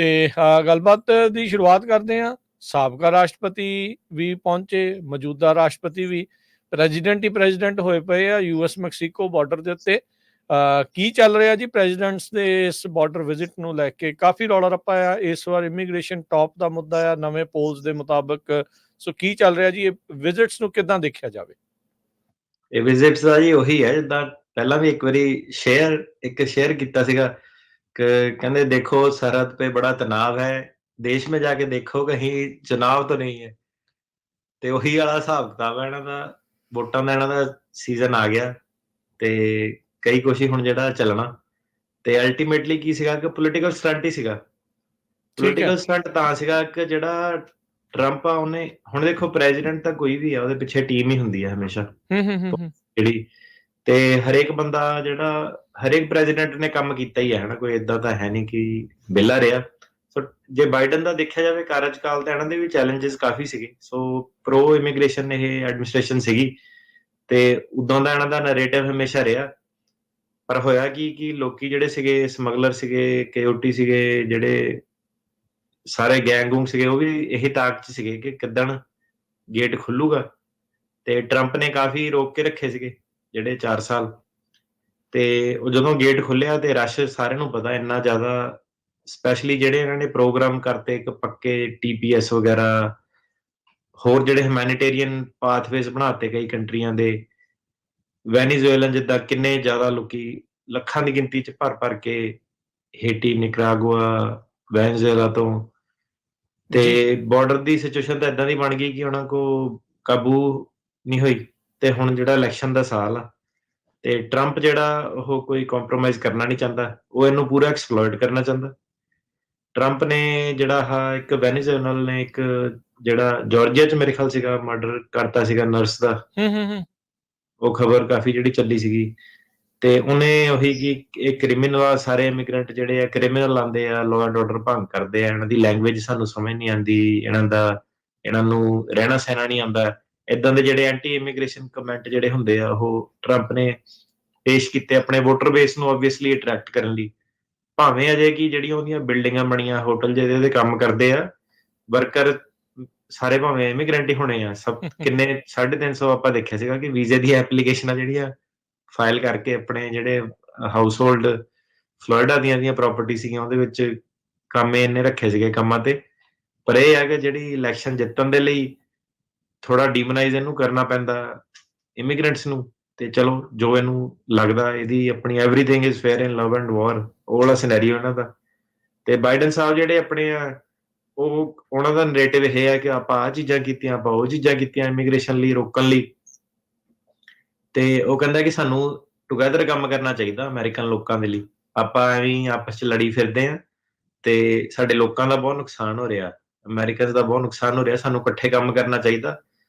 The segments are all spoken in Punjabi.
ਤੇ ਗੱਲਬਾਤ ਦੀ ਸ਼ੁਰੂਆਤ ਕਰਦੇ ਹਾਂ। ਸਾਬਕਾ ਰਾਸ਼ਟਰਪਤੀ ਵੀ ਪਹੁੰਚੇ, ਮੌਜੂਦਾ ਰਾਸ਼ਟਰਪਤੀ ਵੀ, ਪ੍ਰੈਜ਼ੀਡੈਂਟ ਹੀ ਪ੍ਰੈਜ਼ੀਡੈਂਟ ਹੋਏ ਪਏ ਆ ਯੂਐਸ ਮੈਕਸੀਕੋ ਬਾਰਡਰ ਦੇ ਉੱਤੇ। ਕੀ ਚੱਲ ਰਿਹਾ ਜੀ ਪ੍ਰੈਜ਼ੀਡੈਂਟਸ ਦੇ ਇਸ ਬਾਰਡਰ ਵਿਜ਼ਿਟ ਨੂੰ ਲੈ ਕੇ? ਕਾਫੀ ਰੌਲਾ ਰੱਪਾ ਆ ਇਸ ਵਾਰ, ਇਮੀਗ੍ਰੇਸ਼ਨ ਟੌਪ ਦਾ ਮੁੱਦਾ ਆ ਨਵੇਂ ਪੋਲਸ ਦੇ ਮੁਤਾਬਕ। ਸੋ ਕੀ ਚੱਲ ਰਿਹਾ ਜੀ, ਇਹ ਵਿਜ਼ਿਟਸ ਨੂੰ ਕਿੱਦਾਂ ਦੇਖਿਆ ਜਾਵੇ? ਇਹ ਵਿਜ਼ਿਟਸ ਦਾ ਜੀ ਉਹੀ ਹੈ ਜਿੱਦਾਂ ਪਹਿਲਾਂ ਵੀ ਇੱਕ ਵਾਰੀ ਸ਼ੇਅਰ ਕੀਤਾ ਸੀਗਾ ਕਿ ਕਹਿੰਦੇ ਦੇਖੋ ਸਰਹੱਦ पे बड़ा तनाव है, देश में जाके देखो कहीं चुनाव तो नहीं है। ਤੇ ਉਹੀ ਵਾਲਾ ਹਿਸਾਬ ਕਿਤਾਬ ਹੈ ਇਹਨਾਂ ਦਾ। ਵੋਟਾਂ ਦਾ ਇਹਨਾਂ ਦਾ ਸੀਜ਼ਨ ਆ ਗਿਆ ਤੇ ਕਈ ਕੁਛ ਹੀ ਹੁਣ ਜਿਹੜਾ ਚੱਲਣਾ। ਤੇ ਅਲਟੀਮੇਟਲੀ ਕੀ ਸੀਗਾ ਕਿ ਪੋਲੀਟੀਕਲ ਸਟੰਟ ਹੀ ਸੀਗਾ। ਪੋਲੀਟੀਕਲ ਸਟੰਟ ਤਾਂ ਸੀਗਾ ਕਿ ਜਿਹੜਾ ਟਰੰਪ ਆ ਉਹਨੇ, ਹੁਣ ਦੇਖੋ ਪ੍ਰੈਜ਼ੀਡੈਂਟ ਤਾਂ ਕੋਈ ਵੀ ਆ ਉਹਦੇ ਪਿੱਛੇ ਟੀਮ ਹੀ ਹੁੰਦੀ ਹੈ ਹਮੇਸ਼ਾ ਜਿਹੜੀ, ਤੇ ਹਰੇਕ ਬੰਦਾ ਜਿਹੜਾ ਹਰੇਕ ਪ੍ਰੈਜ਼ੀਡੈਂਟ ਨੇ ਕੰਮ ਕੀਤਾ ਹੀ ਹੈ ਹਨਾ, ਕੋਈ ਏਦਾਂ ਤਾਂ ਹੈ ਨਹੀਂ ਕਿ ਵਿਹਲਾ ਰਿਹਾ। ਸੋ ਜੇ ਬਾਈਡਨ ਦਾ ਦੇਖਿਆ ਜਾਵੇ ਕਾਰਜਕਾਲ ਤਾਂ ਇਹਨਾਂ ਦੇ ਵੀ ਚੈਲੰਜਸ ਕਾਫੀ ਸੀਗੇ। ਸੋ ਪ੍ਰੋ ਇਮੀਗ੍ਰੇਸ਼ਨ ਇਹ ਐਡਮਿਨਿਸਟ੍ਰੇਸ਼ਨ ਸੀਗੀ ਤੇ ਉਦੋਂ ਦਾ ਇਹਨਾਂ ਦਾ ਨਰੇਟਿਵ ਹਮੇਸ਼ਾ ਰਿਹਾ। ਪਰ ਹੋਇਆ ਕਿ ਲੋਕੀ ਜਿਹੜੇ ਸੀਗੇ ਸਮਗਲਰ ਸੀਗੇ, ਕੇਓਟੀ ਸੀਗੇ, ਜਿਹੜੇ ਸਾਰੇ ਗੈਂਗ ਸੀਗੇ, ਉਹ ਵੀ ਇਹੀ ਤਾਕ 'ਚ ਸੀਗੇ ਕਿ ਕਿੱਦਣ ਗੇਟ ਖੁੱਲੂਗਾ। ਤੇ ਟਰੰਪ ਨੇ ਕਾਫੀ ਰੋਕ ਕੇ ਰੱਖੇ ਸੀਗੇ ਜਿਹੜੇ 4 ਸਾਲ। ਤੇ ਉਹ ਜਦੋਂ ਗੇਟ ਖੁੱਲਿਆ ਤੇ ਰਸ਼ ਸਾਰਿਆਂ ਨੂੰ ਪਤਾ ਇੰਨਾ ਜ਼ਿਆਦਾ, ਸਪੈਸ਼ਲੀ ਜਿਹੜੇ ਇਹਨਾਂ ਨੇ ਪ੍ਰੋਗਰਾਮ ਕਰਤੇ ਇੱਕ ਪੱਕੇ TPS ਵਗੈਰਾ, ਹੋਰ ਜਿਹੜੇ ਹਿਊਮੈਨਿਟੇਰੀਅਨ ਪਾਥਵੇਜ਼ ਬਣਾਤੇ ਕਈ ਕੰਟਰੀਆਂ ਦੇ। ਵੈਨੀਜ਼ੁਏਲਨ ਜਿੱਦਾਂ ਕਿੰਨੇ ਜ਼ਿਆਦਾ ਲੋਕੀ ਲੱਖਾਂ ਦੀ ਗਿਣਤੀ 'ਚ ਭਰ ਕੇ ਹੇਟੀ, ਨਿਕਰਾਗੁਆ, ਵੈਨਜ਼ੁਏਲਾ ਤੋਂ। ਤੇ ਬਾਰਡਰ ਦੀ ਸਿਚੁਏਸ਼ਨ ਤਾਂ ਏਦਾਂ ਦੀ ਬਣ ਗਈ ਕਿ ਉਹਨਾਂ ਕੋ ਕਾਬੂ ਨਹੀਂ ਹੋਈ। ਤੇ ਹੁਣ ਜਿਹੜਾ ਇਲੈਕਸ਼ਨ ਦਾ ਸਾਲ ਆ ਤੇ ਟਰੰਪ ਜਿਹੜਾ ਉਹ ਕੋਈ ਕੰਪਰੋਮਾਈਜ਼ ਕਰਨਾ ਨਹੀਂ ਚਾਹੁੰਦਾ, ਉਹ ਇਹਨੂੰ ਪੂਰਾ ਐਕਸਪਲੋਇਟ ਕਰਨਾ ਚਾਹੁੰਦਾ। ਟਰੰਪ ਨੇ ਜਿਹੜਾ ਇੱਕ ਵੈਨੀਜ਼ੁਏਲਨ ਨੇ ਇੱਕ ਜਿਹੜਾ ਜਾਰਜੀਆ 'ਚ ਮੇਰੇ ਖਿਆਲ ਸੀਗਾ ਮਰਡਰ ਕਰਤਾ ਸੀਗਾ ਨਰਸ ਦਾ, ਉਹ ਖਬਰ ਕਾਫੀ ਜਿਹੜੀ ਚੱਲੀ ਸੀਗੀ। ਤੇ ਉਹਨੇ ਉਹੀ ਕਿ ਇਹ ਕ੍ਰਿਮੀਨਲ ਆ, ਸਾਰੇ ਇਮੀਗ੍ਰੈਂਟ ਜਿਹੜੇ ਆ ਕ੍ਰਿਮੀਨਲ ਆਉਂਦੇ ਆ, ਲਾਅ ਐਂਡ ਆਰਡਰ ਭੰਗ ਕਰਦੇ ਆ, ਇਹਨਾਂ ਦੀ ਲੈਂਗੁਏਜ ਸਾਨੂੰ ਸਮਝ ਨਹੀਂ ਆਉਂਦੀ, ਇਹਨਾਂ ਨੂੰ ਰਹਿਣਾ ਸਹਿਣਾ ਨਹੀਂ ਆਉਂਦਾ। ਏਦਾਂ ਦੇ ਜਿਹੜੇ ਐਂਟੀ ਇਮੀਗ੍ਰੇਸ਼ਨ ਕਮੈਂਟ ਜਿਹੜੇ ਹੁੰਦੇ ਆ ਉਹ ਟਰੰਪ ਨੇ ਪੇਸ਼ ਕੀਤੇ ਆਪਣੇ ਵੋਟਰ ਬੇਸ ਨੂੰ ਓਬਵੀਅਸਲੀ ਅਟਰੈਕਟ ਕਰਨ ਲਈ। ਭਾਵੇਂ ਅਜੇ ਕਿ ਜਿਹੜੀਆਂ ਉਹਦੀਆਂ ਬਿਲਡਿੰਗਾਂ ਬਣੀਆਂ, ਹੋਟਲ ਜਿਹਦੇ ਕੰਮ ਕਰਦੇ ਆ ਵਰਕਰ, ਸਾਰੇ ਭਾਵੇਂ ਇਮੀਗ੍ਰੈਂਟ ਹੀ ਹੋਣੇ ਆ ਸਭ। ਕਿੰਨੇ 350 ਆਪਾਂ ਦੇਖਿਆ ਸੀਗਾ ਕਿ ਵੀਜ਼ੇ ਦੀਆਂ ਐਪਲੀਕੇਸ਼ਨਾਂ ਜਿਹੜੀਆਂ ਫਾਈਲ ਕਰਕੇ ਆਪਣੇ ਜਿਹੜੇ ਹਾਊਸ ਹੋਲਡ ਫਲੋਰੀਡਾ ਦੀਆਂ ਪ੍ਰਾਪਰਟੀ ਸੀਗੀਆਂ ਉਹਦੇ ਵਿੱਚ ਕੰਮ ਇਹਨੇ ਰੱਖੇ ਸੀਗੇ ਕੰਮਾਂ ਤੇ। ਪਰ ਇਹ ਹੈ ਕਿ ਜਿਹੜੀ ਇਲੈਕਸ਼ਨ ਜਿੱਤਣ ਦੇ ਲਈ ਥੋੜਾ ਡੀਮੋਨਾਈਜ਼ ਇਹਨੂੰ ਕਰਨਾ ਪੈਂਦਾ ਇਮੀਗ੍ਰੈਂਟਸ ਨੂੰ। ਤੇ ਚਲੋ ਜੋ ਇਹਨੂੰ ਲੱਗਦਾ ਇਹਦੀ ਆਪਣੀ everything is fair in love and war, ਉਹ ਵਾਲਾ ਸਿਨੈਰੀਓ ਇਹਨਾਂ ਦਾ। ਤੇ ਬਾਈਡਨ ਸਾਹਿਬ ਜਿਹੜੇ ਆਪਣੇ ਆ, ਉਹ ਉਹਨਾਂ ਦਾ ਨਰੇਟਿਵ ਇਹ ਹੈ ਕਿ ਆਪਾਂ ਆਹ ਚੀਜ਼ਾਂ ਕੀਤੀਆਂ, ਆਪਾਂ ਉਹ ਚੀਜ਼ਾਂ ਕੀਤੀਆਂ ਇਮੀਗ੍ਰੇਸ਼ਨ ਲਈ ਰੋਕਣ ਲਈ। ਤੇ ਉਹ ਕਹਿੰਦਾ ਕਿ ਸਾਨੂੰ ਟੂਗੈਦਰ ਕੰਮ ਕਰਨਾ ਚਾਹੀਦਾ ਅਮਰੀਕਨ ਲੋਕਾਂ ਦੇ ਲਈ। ਆਪਾਂ ਐਵੇਂ ਆਪਸ 'ਚ ਲੜੀ ਫਿਰਦੇ ਆ ਤੇ ਸਾਡੇ ਲੋਕਾਂ ਦਾ ਬਹੁਤ ਨੁਕਸਾਨ ਹੋ ਰਿਹਾ, ਅਮਰੀਕਨ ਦਾ ਬਹੁਤ ਨੁਕਸਾਨ ਹੋ ਰਿਹਾ, ਸਾਨੂੰ ਇਕੱਠੇ ਕੰਮ ਕਰਨਾ ਚਾਹੀਦਾ।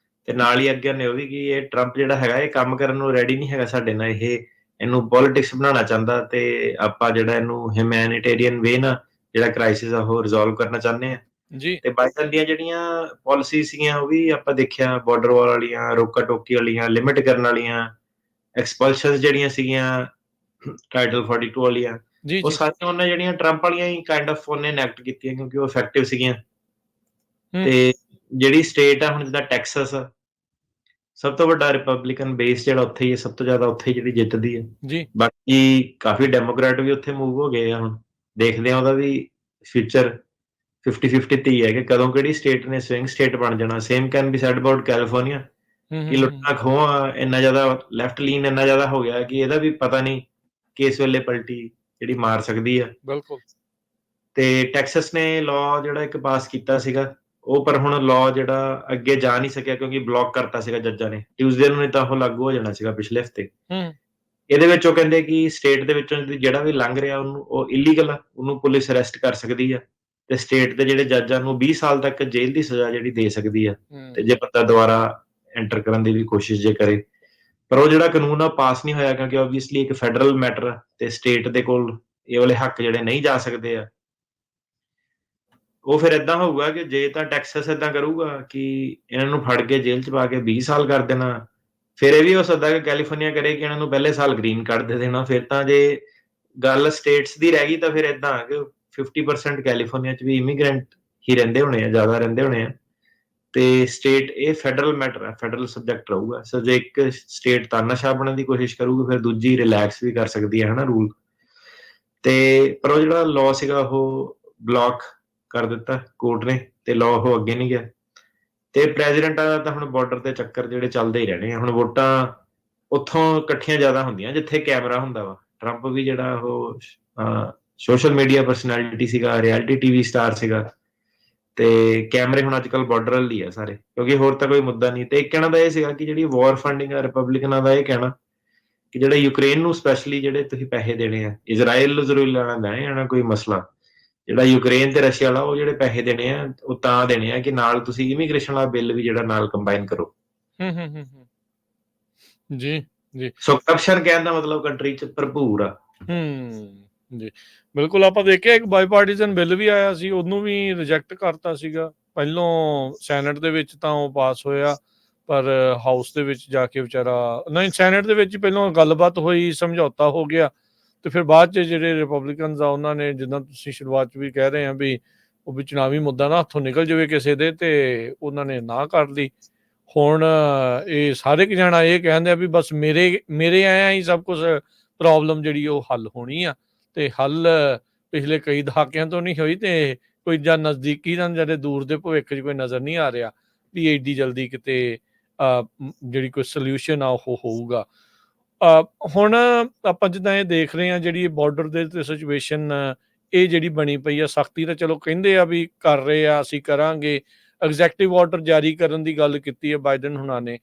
ਤੇ ਨਾਲ ਹੀ ਅੱਗੇ ਨੇ ਉਹ ਵੀ ਕਿ ਇਹ ਟਰੰਪ ਜਿਹੜਾ ਹੈਗਾ ਇਹ ਕੰਮ ਕਰਨ ਨੂੰ ਰੈਡੀ ਨਹੀਂ ਹੈਗਾ ਸਾਡੇ ਨਾਲ, ਇਹਨੂੰ ਪੋਲਿਟਿਕਸ ਬਣਾਉਣਾ ਚਾਹੁੰਦਾ। ਤੇ ਆਪਾਂ ਜਿਹੜਾ ਇਹਨੂੰ ਹਿਊਮੈਨਿਟੇਰੀਅਨ ਵੇ ਨਾਲ ਜਿਹੜਾ ਕ੍ਰਾਈਸਿਸ ਆ ਉਹ ਰਿਜ਼ੋਲਵ ਕਰਨਾ ਚਾਹੁੰਦੇ ਆ। ਤੇ ਬਾਈਡਨ ਦੀਆਂ ਜਿਹੜੀਆਂ ਪਾਲਿਸੀ ਸੀਗੀਆਂ ਉਹ ਵੀ ਆਪਾਂ ਦੇਖਿਆ, ਬਾਰਡਰ ਵਾਲ ਵਾਲੀਆਂ, ਰੋਕਾ ਟੋਕੀ ਵਾਲੀਆਂ, ਲਿਮਿਟ ਕਰਨ ਵਾਲੀਆਂ, ਐਕਸਪਲਸ਼ਨਸ ਜਿਹੜੀਆਂ ਸੀਗੀਆਂ ਟਾਈਟਲ 42 ਵਾਲੀਆਂ, ਉਹ ਸਾਰੀਆਂ ਉਹਨੇ ਜਿਹੜੀਆਂ ਟਰੰਪ ਵਾਲੀਆਂ ਹੀ ਕਾਈਂਡ ਆਫ ਉਹਨੇ ਇਨੈਕਟ ਕੀਤੀਆਂ ਕਿਉਂਕਿ ਉਹ ਇਫੈਕਟਿਵ ਸੀਗੀਆਂ। ਤੇ ਜਿਹੜੀ ਸਟੇਟ ਆ ਹੁਣ ਜਿੱਦਾਂ ਟੈਕਸਸ ਆ, ਸਭ ਤੋਂ ਵੱਡਾ ਰਿਪਬਲਿਕਨ ਬੇਸ ਜਿਹੜਾ ਉੱਥੇ ਹੀ, ਸਭ ਤੋਂ ਜ਼ਿਆਦਾ ਉੱਥੇ ਹੀ ਜਿਹੜੀ ਜਿੱਤਦੀ ਹੈ। ਬਾਕੀ ਕਾਫੀ ਡੈਮੋਕ੍ਰੈਟ ਵੀ ਉੱਥੇ ਮੂਵ ਹੋ ਗਏ ਆ। ਹੁਣ ਦੇਖਦੇ ਆ ਉਹਦਾ ਵੀ ਫਿਊਚਰ 50-50 ਤੇ ਹੀ ਹੈ ਕਿ ਕਦੋਂ ਕਿਹੜੀ ਸਟੇਟ ਨੇ ਸਵਿੰਗ ਸਟੇਟ ਬਣ ਜਾਣਾ। Same can be said about California ਕਿ ਲੁੱਟਾਂ ਖੋਹਾਂ ਇੰਨਾ ਜ਼ਿਆਦਾ ਲੈਫਟ ਲੀਨ ਇੰਨਾ ਜ਼ਿਆਦਾ ਹੋ ਗਿਆ ਕਿ ਇਹਦਾ ਵੀ ਪਤਾ ਨਹੀਂ ਕਿਸ ਵੇਲੇ ਪਲਟੀ ਜਿਹੜੀ ਮਾਰ ਸਕਦੀ ਆ। ਬਿਲਕੁਲ। ਤੇ ਟੈਕਸਸ ਨੇ ਲਾਅ ਜਿਹੜਾ ਇੱਕ ਪਾਸ ਕੀਤਾ ਸੀਗਾ ਉਹ, ਪਰ ਹੁਣ ਲਾਅ ਜਿਹੜਾ ਅੱਗੇ ਜਾ ਨਹੀਂ ਸਕਿਆ ਕਿਉਂਕਿ ਬਲੌਕ ਕਰਤਾ ਸੀਗਾ ਜੱਜਾਂ ਨੇ ਟਿਊਜ਼ਡੇ ਨੂੰ, ਨਹੀਂ ਤਾਂ ਉਹ ਲਾਗੂ ਹੋ ਜਾਣਾ ਸੀਗਾ ਪਿਛਲੇ ਹਫ਼ਤੇ। ਇਹਦੇ ਵਿੱਚ ਉਹ ਕਹਿੰਦੇ ਕਿ ਸਟੇਟ ਦੇ ਵਿੱਚੋਂ ਜਿਹੜਾ ਵੀ ਲੰਘ ਰਿਹਾ ਉਹਨੂੰ, ਉਹ ਇਲੀਗਲ ਆ, ਉਹਨੂੰ ਪੁਲਿਸ ਅਰੈਸਟ ਕਰ ਸਕਦੀ ਆ ਤੇ ਸਟੇਟ ਦੇ ਜਿਹੜੇ ਜੱਜਾਂ ਨੂੰ 20 ਸਾਲ ਤੱਕ ਜੇਲ੍ਹ ਦੀ ਸਜ਼ਾ ਜਿਹੜੀ ਦੇ ਸਕਦੀ ਆ ਤੇ ਜੇ ਬੰਦਾ ਦੁਬਾਰਾ ਐਂਟਰ ਕਰਨ ਦੀ ਵੀ ਕੋਸ਼ਿਸ਼ ਜੇ ਕਰੇ। ਪਰ ਉਹ ਜਿਹੜਾ ਕਾਨੂੰਨ ਆ ਪਾਸ ਨਹੀਂ ਹੋਇਆ ਕਿਉਂਕਿ ਓਬਵੀਅਸਲੀ ਇੱਕ ਫੈਡਰਲ ਮੈਟਰ ਤੇ ਸਟੇਟ ਦੇ ਕੋਲ ਇਹ ਵਾਲੇ ਹੱਕ ਜਿਹੜੇ ਨਹੀਂ ਜਾ ਸਕਦੇ ਆ। ਉਹ ਫਿਰ ਏਦਾਂ ਹੋਊਗਾ ਕਿ ਜੇ ਤਾਂ ਟੈਕਸਸ ਏਦਾਂ ਕਰੂਗਾ ਕਿ ਇਹਨਾਂ ਨੂੰ ਫੜ ਕੇ ਜੇਲ੍ਹ 'ਚ ਪਾ ਕੇ 20 ਸਾਲ ਕਰ ਦੇਣਾ, ਫਿਰ ਇਹ ਵੀ ਹੋ ਸਕਦਾ ਕਿ ਕੈਲੀਫੋਰਨੀਆ ਕਰੇ ਇਹਨਾਂ ਨੂੰ ਪਹਿਲੇ ਸਾਲ ਗ੍ਰੀਨ ਕਾਰਡ ਦੇ ਦੇਣਾ। ਫਿਰ ਤਾਂ ਜੇ ਗੱਲ ਸਟੇਟਸ ਦੀ ਰਹਿ ਗਈ ਤਾਂ ਫਿਰ ਏਦਾਂ ਕਿ 50% ਕੈਲੀਫੋਰਨੀਆ 'ਚ ਵੀ ਇਮੀਗ੍ਰੈਂਟ ਹੀ ਰਹਿੰਦੇ ਹੋਣੇ ਆ, ਜ਼ਿਆਦਾ ਰਹਿੰਦੇ ਹੋਣੇ ਆ। ਤੇ ਸਟੇਟ ਇਹ ਫੈਡਰਲ ਮੈਟਰ ਹੈ, ਫੈਡਰਲ ਸਬਜੈਕਟ ਰਹੂਗਾ। ਸੋ ਜੇ ਇੱਕ ਸਟੇਟ ਤਾਨਾਸ਼ਾਹ ਬਣਨ ਦੀ ਕੋਸ਼ਿਸ਼ ਕਰੂਗੀ, ਫਿਰ ਦੂਜੀ ਰਿਲੈਕਸ ਵੀ ਕਰ ਸਕਦੀ ਹੈ ਹਨਾ ਰੂਲ। ਤੇ ਪਰ ਉਹ ਜਿਹੜਾ ਲਾਅ ਸੀਗਾ ਉਹ ਬਲੌਕ ਕਰ ਦਿੱਤਾ ਕੋਰਟ ਨੇ, ਤੇ ਲਾਅ ਉਹ ਅੱਗੇ ਨਹੀਂ ਗਿਆ। ਤੇ ਪ੍ਰੈਜ਼ੀਡੈਂਟਾਂ ਦਾ ਤਾਂ ਹੁਣ ਬਾਰਡਰ ਦੇ ਚੱਕਰ ਜਿਹੜੇ ਚੱਲਦੇ ਹੀ ਰਹਿਣੇ ਆ। ਹੁਣ ਵੋਟਾਂ ਉੱਥੋਂ ਇਕੱਠੀਆਂ ਜ਼ਿਆਦਾ ਹੁੰਦੀਆਂ ਜਿੱਥੇ ਕੈਮਰਾ ਹੁੰਦਾ ਵਾ। ਟਰੰਪ ਵੀ ਜਿਹੜਾ ਉਹ ਸੋਸ਼ਲ ਮੀਡੀਆ ਪਰਸਨੈਲਿਟੀ ਸੀਗਾ, ਰਿਐਲਿਟੀ ਟੀਵੀ ਸਟਾਰ ਸੀਗਾ, ਤੇ ਕੈਮਰੇ ਹੁਣ ਅੱਜ ਕੱਲ੍ਹ ਬਾਰਡਰ ਵੱਲ ਹੀ ਆ ਸਾਰੇ, ਕਿਉਂਕਿ ਹੋਰ ਤਾਂ ਕੋਈ ਮੁੱਦਾ ਨਹੀਂ। ਤੇ ਇੱਕ ਕਹਿਣਾ ਦਾ ਇਹ ਸੀਗਾ ਕਿ ਜਿਹੜੀ ਵਾਰ ਫੰਡਿੰਗ ਆ, ਰਿਪਬਲਿਕਨਾਂ ਦਾ ਇਹ ਕਹਿਣਾ ਕਿ ਜਿਹੜਾ ਯੂਕਰੇਨ ਨੂੰ ਸਪੈਸ਼ਲੀ ਜਿਹੜੇ ਤੁਸੀਂ ਪੈਸੇ ਦੇਣੇ ਆ, ਇਜ਼ਰਾਈਲ ਨੂੰ ਜ਼ਰੂਰ ਲੈਣਾ ਨਹੀਂ ਆਣਾ ਕੋਈ ਮਸਲਾ। ਜਿਹੜਾ ਯੂਕਰੇਨ ਤੇ ਰਸ਼ੀਆ ਵਾਲਾ ਉਹ ਜਿਹੜੇ ਪੈਸੇ ਦੇਣੇ ਆ ਉਹ ਤਾਂ ਦੇਣੇ ਆ ਕਿ ਨਾਲ ਤੁਸੀਂ ਇਮੀਗ੍ਰੇਸ਼ਨ ਵਾਲਾ ਬਿੱਲ ਵੀ ਜਿਹੜਾ ਨਾਲ ਕੰਬਾਈਨ ਕਰੋ। ਜੀ ਜੀ ਸੋ ਕਰਪਸ਼ਨ ਕਹਿਣ ਦਾ ਮਤਲਬ ਕੰਟਰੀ 'ਚ ਭਰਪੂਰ ਆ। ਜੀ ਬਿਲਕੁਲ। ਆਪਾਂ ਦੇਖਿਆ ਇੱਕ ਬਾਈਪਾਰਟੀਜ਼ਨ ਬਿੱਲ ਵੀ ਆਇਆ ਸੀ, ਉਹਨੂੰ ਵੀ ਰਿਜੈਕਟ ਕਰਤਾ ਸੀਗਾ। ਪਹਿਲੋਂ ਸੈਨੇਟ ਦੇ ਵਿੱਚ ਤਾਂ ਉਹ ਪਾਸ ਹੋਇਆ, ਪਰ ਹਾਊਸ ਦੇ ਵਿੱਚ ਜਾ ਕੇ ਵਿਚਾਰਾ ਨਹੀਂ, ਸੈਨੇਟ ਦੇ ਵਿੱਚ ਪਹਿਲਾਂ ਗੱਲਬਾਤ ਹੋਈ, ਸਮਝੌਤਾ ਹੋ ਗਿਆ, ਤੇ ਫਿਰ ਬਾਅਦ 'ਚ ਜਿਹੜੇ ਰਿਪਬਲਿਕਨਸ ਆ ਉਹਨਾਂ ਨੇ, ਜਿੱਦਾਂ ਤੁਸੀਂ ਸ਼ੁਰੂਆਤ 'ਚ ਵੀ ਕਹਿ ਰਹੇ ਆ ਵੀ ਉਹ ਵੀ ਚੁਣਾਵੀ ਮੁੱਦਾ ਨਾ ਹੱਥੋਂ ਨਿਕਲ ਜਾਵੇ ਕਿਸੇ ਦੇ, ਤੇ ਉਹਨਾਂ ਨੇ ਨਾ ਕਰ ਲਈ। ਹੁਣ ਇਹ ਸਾਰੇ ਕੁ ਜਾਣਾ ਇਹ ਕਹਿੰਦੇ ਆ ਵੀ ਬਸ ਮੇਰੇ ਆਇਆ ਹੀ ਸਭ ਕੁਛ ਪ੍ਰੋਬਲਮ ਜਿਹੜੀ ਉਹ ਹੱਲ ਹੋਣੀ ਆ, ਤੇ ਹੱਲ ਪਿਛਲੇ ਕਈ ਦਹਾਕਿਆਂ ਤੋਂ ਨਹੀਂ ਹੋਈ, ਤੇ ਕੋਈ ਜਾਂ ਨਜ਼ਦੀਕੀ ਜਾਂ ਜਿਹੜੇ ਦੂਰ ਦੇ ਭਵਿੱਖ 'ਚ ਕੋਈ ਨਜ਼ਰ ਨਹੀਂ ਆ ਰਿਹਾ ਵੀ ਏਡੀ ਜਲਦੀ ਕਿਤੇ ਜਿਹੜੀ ਕੋਈ ਸੋਲਿਊਸ਼ਨ ਆ ਉਹ ਹੋਊਗਾ। ਹੁਣ ਆਪਾਂ ਜਿੱਦਾਂ ਇਹ ਦੇਖ ਰਹੇ ਹਾਂ, ਜਿਹੜੀ ਬਾਰਡਰ ਦੇ ਤੇ ਸਿਚੁਏਸ਼ਨ ਇਹ ਜਿਹੜੀ ਬਣੀ ਪਈ ਆ, ਸਖਤੀ ਤਾਂ ਚਲੋ ਕਹਿੰਦੇ ਆ ਵੀ ਕਰ ਰਹੇ ਆ, ਅਸੀਂ ਕਰਾਂਗੇ। ਐਗਜ਼ੈਕਟਿਵ ਆਰਡਰ ਜਾਰੀ ਕਰਨ ਦੀ ਗੱਲ ਕੀਤੀ ਹੈ ਬਾਈਡਨ ਹੁਣਾਂ ਨੇ,